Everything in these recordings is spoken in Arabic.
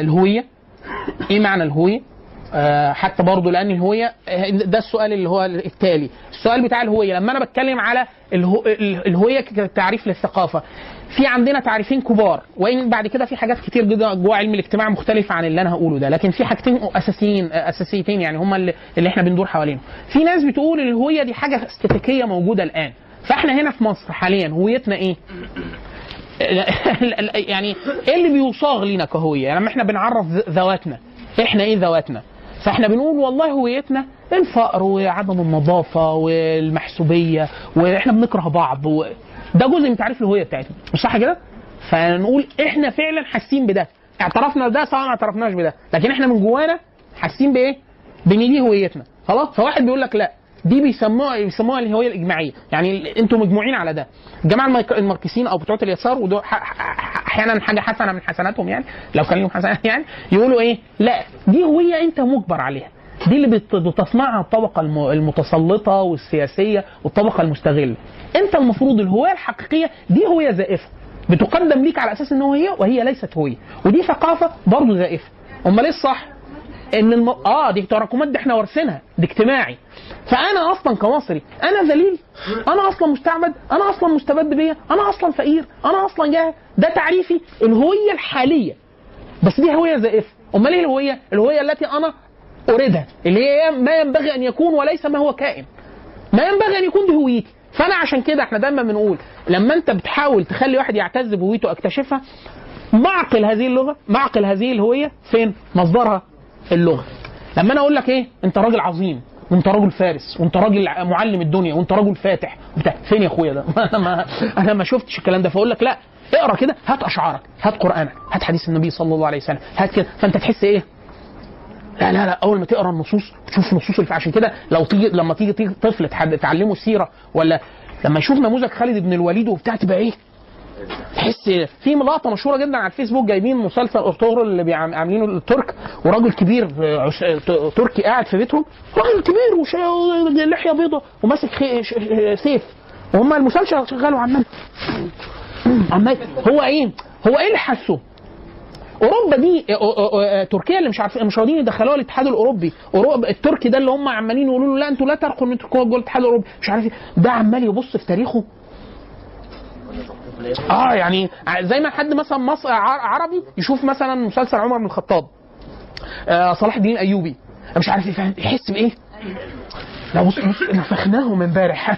الهويه. ايه معنى الهويه؟ حتى برضو لان الهويه ده السؤال اللي هو التالي، السؤال بتاع الهويه لما انا بتكلم على الهويه كتعريف للثقافه. في عندنا تعريفين كبار، وان بعد كده في حاجات كتير جدا جوه علم الاجتماع مختلفه عن اللي انا هقوله ده، لكن في حاجتين اساسيتين يعني هما اللي احنا بندور حوالينهم. في ناس بتقول الهويه دي حاجه استاتيكيه موجوده الان، فاحنا هنا في مصر حاليا هويتنا ايه؟ يعني ايه اللي بيصاغ لينا كهويه؟ يعني لما احنا بنعرف ذواتنا، احنا ايه ذواتنا؟ فاحنا بنقول والله هويتنا الفقر وعدم النظافه والمحسوبيه واحنا بنكره بعض ده جزء من تعريف الهويه بتاعتنا، مش صح كده؟ فنقول احنا فعلا حاسين بده، اعترفنا بده سواء ما اعترفناش بده، لكن احنا من جوانا حاسين بايه؟ بان دي هويتنا. خلاص؟ فواحد بيقول لك لا دي بيسموها الهويه الاجماعيه، يعني انتم مجموعين على ده. الجماعه الماركسيين او بتوع اليسار ودول احيانا حاجه حسنه من حسناتهم يعني لو كان لهم حسنات يعني يقولوا ايه؟ لا دي هويه انت مجبر عليها، دي اللي بتصنعها الطبقه المتسلطه والسياسيه والطبقه المستغله. انت المفروض الهويه الحقيقيه دي هويه زائفه بتقدم ليك على اساس ان وهي ليست هويه، ودي ثقافه برضه زائفه. امال ايه الصح؟ ان دي تراكمات، دي احنا وارثينها، دي اجتماعي. فانا اصلا كمصري انا ذليل، انا اصلا مستعبد، انا اصلا مستبد بيا، انا اصلا فقير، انا اصلا جاهل. ده تعريفي الهويه الحاليه، بس دي هويه زائفه. امال ايه الهويه؟ الهويه التي انا اريدها، اللي هي ما ينبغي ان يكون وليس ما هو كائن، ما ينبغي ان يكون دي هويتي. فانا عشان كده احنا دايما بنقول لما انت بتحاول تخلي واحد يعتز بهويته اكتشفها، معقل هذه اللغه، معقل هذه الهويه فين؟ مصدرها اللغه. لما انا اقول لك ايه؟ انت راجل عظيم، وانت راجل فارس، وانت راجل معلم الدنيا، وانت راجل فاتح بتاع، فين يا اخويا ده؟ انا ما شفتش الكلام ده. فاقول لك لا، اقرا كده، هات اشعارك، هات قرانك، هات حديث النبي صلى الله عليه وسلم، هات كده، فانت تحس ايه؟ لا لا لا، اول ما تقرا النصوص تشوف نصوص عشان كده لما تيجي طفل تعلمه السيره، ولا لما يشوف نموذج خالد بن الوليد وبتاع، تبقى ايه؟ تحس في لقطه مشهوره جدا على الفيسبوك، جايبين مسلسل ارطغرل اللي عاملينه الترك، وراجل كبير تركي قاعد في بيتهم، راجل كبير ولحيه بيضاء وماسك سيف، وهم المسلسل شغال وعمال هو ايه اللي حسه؟ اوروبا دي تركيا اللي مش راضيين يدخلوها الاتحاد الاوروبي، اوروبا التركي ده اللي هم عمالين يقولوا له لا انتوا لا ترقوا ان تركوا جوه الاتحاد الاوروبي، مش عارف ايه، ده عمال يبص في تاريخه. يعني زي ما حد مثلا مصر عربي يشوف مثلا مسلسل عمر بن الخطاب، صلاح الدين الايوبي، مش عارف ايه، فاهم؟ يحس بايه؟ لا بص نفخناهم امبارح.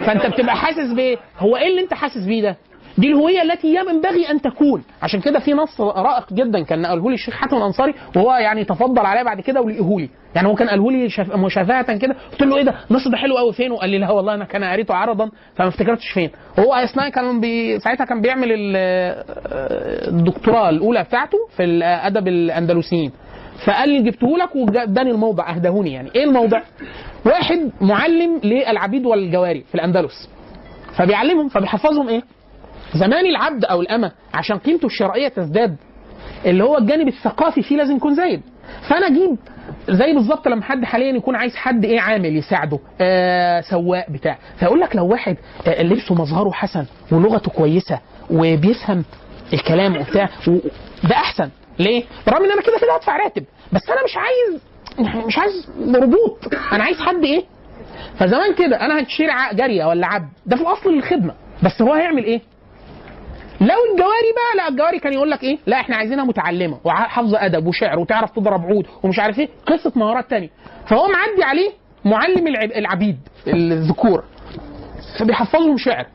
فانت بتبقى حاسس بايه؟ هو ايه اللي انت حاسس بيه ده؟ دي الهويه التي ينبغي ان تكون. عشان كده في نص رائق جدا كان قاله لي الشيخ حاتم الانصاري، وهو يعني تفضل عليه بعد كده ولقيه لي، يعني هو كان قاله لي مشافهه كده، قلت له ايه ده؟ النص ده حلو قوي، فين؟ وقال لي لا والله انا كان قريته عرضا فما افتكرتش فين. وهو اثناء كان ساعتها كان بيعمل الدكتوراه الاولى بتاعته في الادب الاندلسيين، فقال لي جبته لك واداني الموضع، اهدهوني. يعني ايه الموضع؟ واحد معلم للعبيد والجواري في الاندلس، فبيعلمهم، فبيحفظهم ايه؟ زمان العبد او الامه عشان قيمته الشرعيه تزداد، اللي هو الجانب الثقافي فيه لازم يكون زايد. فانا اجيب زي بالظبط لما حد حاليا يكون عايز حد ايه؟ عامل يساعده، سواق بتاع، فيقول لك لو واحد لبسه مظهره حسن ولغته كويسه وبيفهم الكلام وبتاع، ده احسن. ليه؟ برغم ان انا كده كده هدفع راتب، بس انا مش عايز ربوط، انا عايز حد ايه؟ فزمان كده انا هتشتري جاريه ولا عبد، ده في الاصل للخدمه، بس هو هيعمل ايه؟ لو الجواري بقى، لا الجواري كان يقول لك ايه؟ لا احنا عايزينها متعلمه وحافظه ادب وشعر وتعرف تضرب عود ومش عارف ايه، قصه مهارات تانية. فهو معدي عليه معلم العبيد الذكور، فبيحفظهم شعر،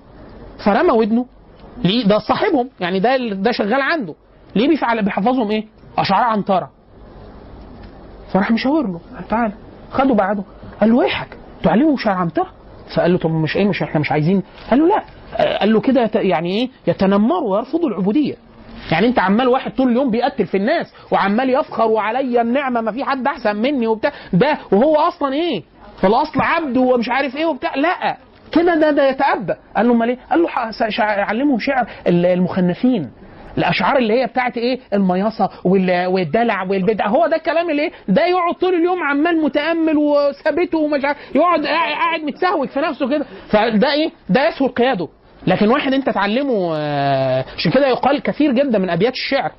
فرمى ودنه ليه؟ ده صاحبهم يعني، ده شغال عنده، ليه بيحفظهم ايه؟ اشعار عنتره. فراح مشاور له، تعالى، خده بعده، قال له ويحك تعلمهم شعر عنتره؟ فقال له طب مش ايه، مش احنا مش عايزين؟ قال له لا. قال له كده يعني ايه؟ يتنمروا ويرفضوا العبوديه. يعني انت عمال واحد طول اليوم بيقتل في الناس وعمال يفخر وعليا النعمه ما في حد احسن مني وبتاع، ده وهو اصلا ايه؟ في الاصل عبد ومش عارف ايه وبتاع، لا كده ده يتأبى. قال له امال ايه؟ قال له علمهم شعر المخنثين، الاشعار اللي هي بتاعت ايه؟ المياصه والدلع والبدع، هو ده الكلام اللي ايه؟ ده يقعد طول اليوم عمال متامل وثابته ومش عارف، يقعد قاعد متسهوك في نفسه كده، فده ايه؟ ده يسهل قياده. لكن واحد انت تعلمه، عشان كده يقال كثير جدا من ابيات الشعر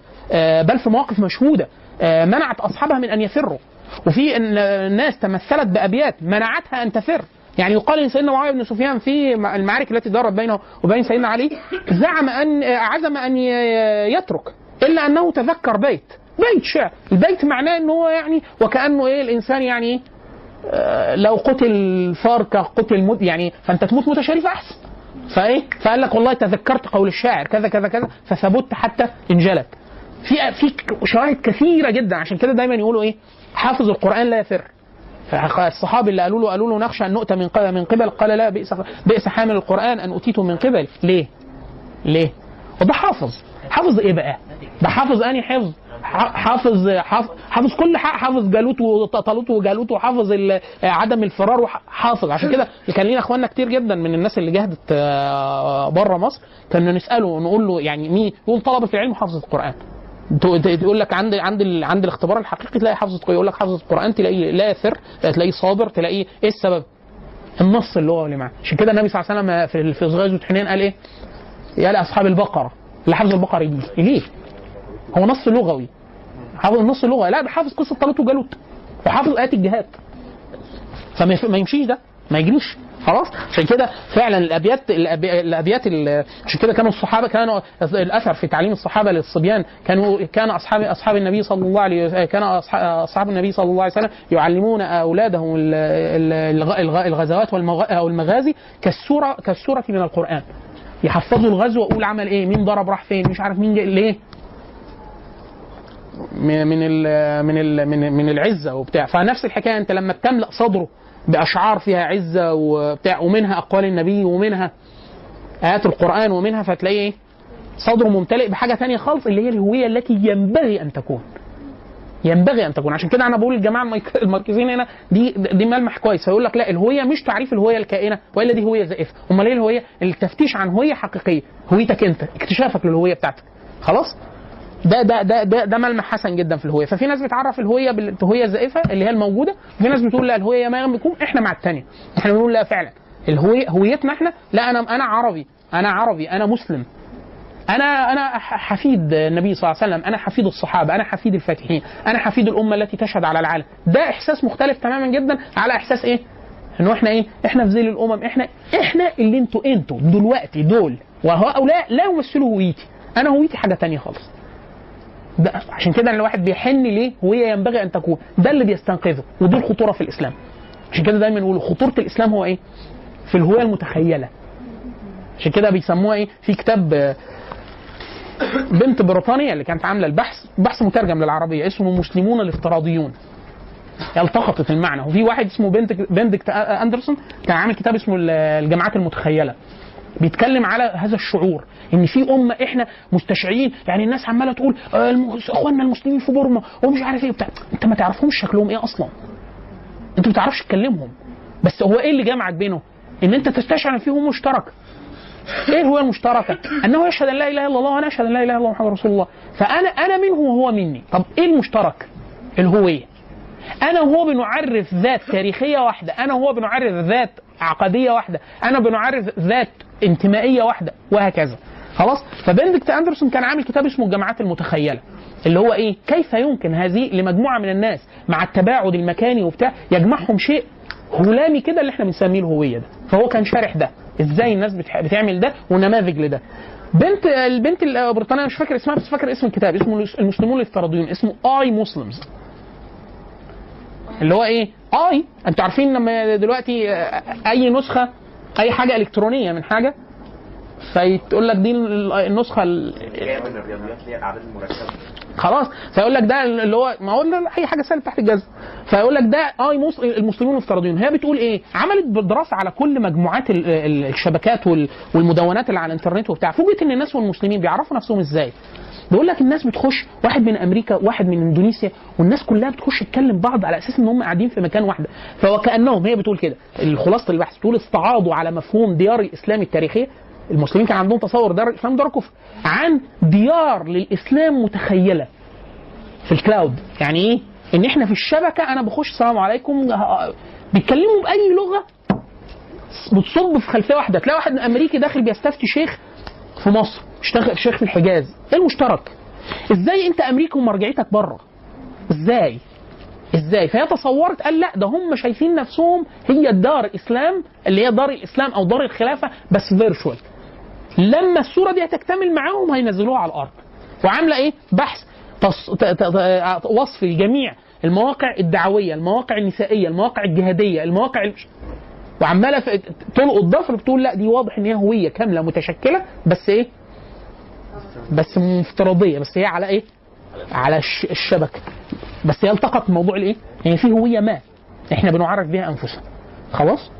بل في مواقف مشهوده منعت اصحابها من ان يفروا، وفي الناس تمثلت بابيات منعتها ان تفر. يعني يقال ان سيدنا معاويه بن سفيان في المعارك التي دارت بينه وبين سيدنا علي عزم ان يترك، الا انه تذكر بيت شعر. البيت معناه ان هو يعني وكانه الانسان يعني لو قتل فارك قتل يعني فانت تموت موته شريفه احسن. فقال لك والله تذكرت قول الشاعر كذا كذا كذا فثبت حتى انجلت. في شواهد كثيره جدا. عشان كده دايما يقولوا حافظ القران لا يفر. الصحابي اللي قالوا له نخشى ان نؤتى من قبل قال لا بئس حامل القران ان اتيته من قبل. ليه؟ وده حافظ ايه بقى؟ ده حافظ اني حافظ كل حق، حافظ جالوت وطالوت وجالوت، وحافظ عدم الفرار، وحافظ. عشان كده كان لينا اخواننا كتير جدا من الناس اللي جاهدت بره مصر كنا نساله نقول له يعني مين؟ يقول طلبه العلم حافظه القران. تقول لك عند الاختبار الحقيقي تلاقي حافظ، يقول لك حافظ القران تلاقيه لا يثر، تلاقيه صابر، تلاقيه ايه السبب؟ النص اللي هو اللي معاه. عشان كده النبي صلى الله عليه وسلم في غزوه حنين قال يا لاصحاب البقره اللي حافظ البقره يجي ليه؟ هو نص لغوي، حافظ النص اللغوي. لا ده حافظ قصه طالوت وجالوت وحافظ ايات الجهاد، فما يمشيش ده، ما يجريش خلاص. عشان كده فعلا الابيات عشان كده كانوا الصحابه الاثر في تعليم الصحابه للصبيان كان اصحاب النبي صلى الله عليه وسلم، كان اصحاب النبي صلى الله عليه وسلم يعلمون اولادهم الغزوات والمغازي كالسوره من القران. يحفظوا الغزو ويقول عمل ايه، مين ضرب راح فين، مش عارف مين جاي ليه، من العزه وبتاع. فنفس الحكايه انت لما بتملا صدره باشعار فيها عزه وبتاع، ومنها اقوال النبي ومنها ايات القران ومنها، فتلاقيه صدره ممتلئ بحاجه ثانيه خالص اللي هي الهويه التي ينبغي ان تكون. عشان كده انا بقول للجماعه المركزين هنا دي ملمح كويس. فيقول لك لا، الهويه مش تعريف الهويه الكائنه، والا دي هويه زائفه. امال ايه الهويه؟ التفتيش عن هويه حقيقيه، هويتك انت، اكتشافك للهويه بتاعتك. خلاص؟ ده ملمح حسن جدا في الهويه. ففي ناس بتعرف الهويه بالهويه الزائفه اللي هي الموجوده، وفي ناس بتقول لا الهويه ما يكون. احنا مع الثانيه، احنا بنقول لا فعلا الهويه هويتنا احنا، لا انا عربي، انا مسلم، انا حفيد النبي صلى الله عليه وسلم، انا حفيد الصحابه، انا حفيد الفاتحين، انا حفيد الامه التي تشهد على العالم. ده احساس مختلف تماما جدا على احساس انه احنا في ذيل الامم، احنا اللي انتوا دلوقتي دول، وهؤلاء لا يمثلوا هويتي. انا هويتي حاجه ثانيه خالص. ده عشان كده الواحد بيحن ليه هويه ينبغي ان تكون، ده اللي بيستنقذه، ودي الخطوره في الاسلام. عشان كده دايما نقول خطوره الاسلام هو في الهويه المتخيله. عشان كده بيسموها في كتاب بنت بريطانيا اللي كانت عامله البحث مترجم للعربيه اسمه المسلمون الافتراضيون، التقطت المعنى. وفي واحد اسمه بندكت اندرسون كان عامل كتاب اسمه الجماعات المتخيله، بيتكلم على هذا الشعور ان في امه احنا مستشعرين. يعني الناس عماله تقول اخواننا المسلمين في بورما ومش عارف ايه بتاع، انت ما تعرفهمش شكلهم ايه اصلا، انت ما بتعرفش تكلمهم، بس هو ايه اللي جمعك بينهم؟ ان انت تستشعر ان فيهم مشترك. ايه هو المشتركه؟ انه يشهد ان لا اله الا الله وانا اشهد ان لا اله الا الله محمد رسول الله. فانا منه وهو مني. طب ايه المشترك؟ الهويه. انا وهو بنعرف ذات تاريخيه واحده، انا وهو بنعرف ذات عقديه واحده، انا بنعرف ذات انتمائيه واحده، وهكذا. خلاص؟ فبندكت اندرسون كان عامل كتاب اسمه الجماعات المتخيله، اللي هو كيف يمكن هذه لمجموعه من الناس مع التباعد المكاني وبتاع يجمعهم شيء هلامي كده اللي احنا بنسميه الهويه ده. فهو كان شارح ده ازاي الناس بتعمل ده ونماذج لده. البنت البريطانيه مش فاكر اسمها بس فاكر اسم الكتاب، اسمه المسلمون الافتراضيون، اسمه اي مسلمز، اللي هو انتوا عارفين لما دلوقتي اي نسخه اي حاجه الكترونيه من حاجه فيتقول لك دي النسخه جايه من الرياضيات اللي هي الاعداد المركبه، خلاص فيقول لك ده اللي هو ما هو اي حاجه سالب تحت الجذر، فيقول لك ده المسلمون الافتراضيون. هي بتقول عملت دراسه على كل مجموعات الشبكات والمدونات اللي على الانترنت وبتاع، فوجئت ان الناس والمسلمين بيعرفوا نفسهم ازاي. بيقول لك الناس بتخش، واحد من امريكا واحد من اندونيسيا، والناس كلها بتخش تتكلم بعض على اساس ان هم قاعدين في مكان واحده. فوكانهم، هي بتقول كده الخلاصه البحث، تقول استعاضوا على مفهوم ديار الاسلام التاريخيه. المسلمين كان عندهم تصور دار الاسلام دار كفر، عن ديار للاسلام متخيله في الكلاود. يعني ان احنا في الشبكه انا بخش السلام عليكم، بيتكلموا باي لغه بتصب في خلفيه واحده. تلاقي واحد امريكي داخل بيستفتي شيخ في مصر، شيخ في الحجاز. ايه المشترك؟ ازاي انت امريكا ومرجعيتك بره؟ ازاي؟ فهي تصورت قال لا ده هم شايفين نفسهم هي الدار الاسلام اللي هي دار الاسلام او دار الخلافه بس فيرتشوال. لما الصوره دي هتكتمل معاهم هينزلوها على الارض. وعامله ايه؟ بحث وصف لجميع المواقع الدعويه، المواقع النسائيه، المواقع الجهاديه، المواقع وعماله تلقط ضفر بتقول لا دي واضح ان هي هويه كامله متشكله بس ايه؟ بس افتراضيه، بس هي على ايه؟ على الشبكه. بس هي التقط موضوع الايه؟ يعني في هويه ما احنا بنعرف بها انفسنا. خلاص؟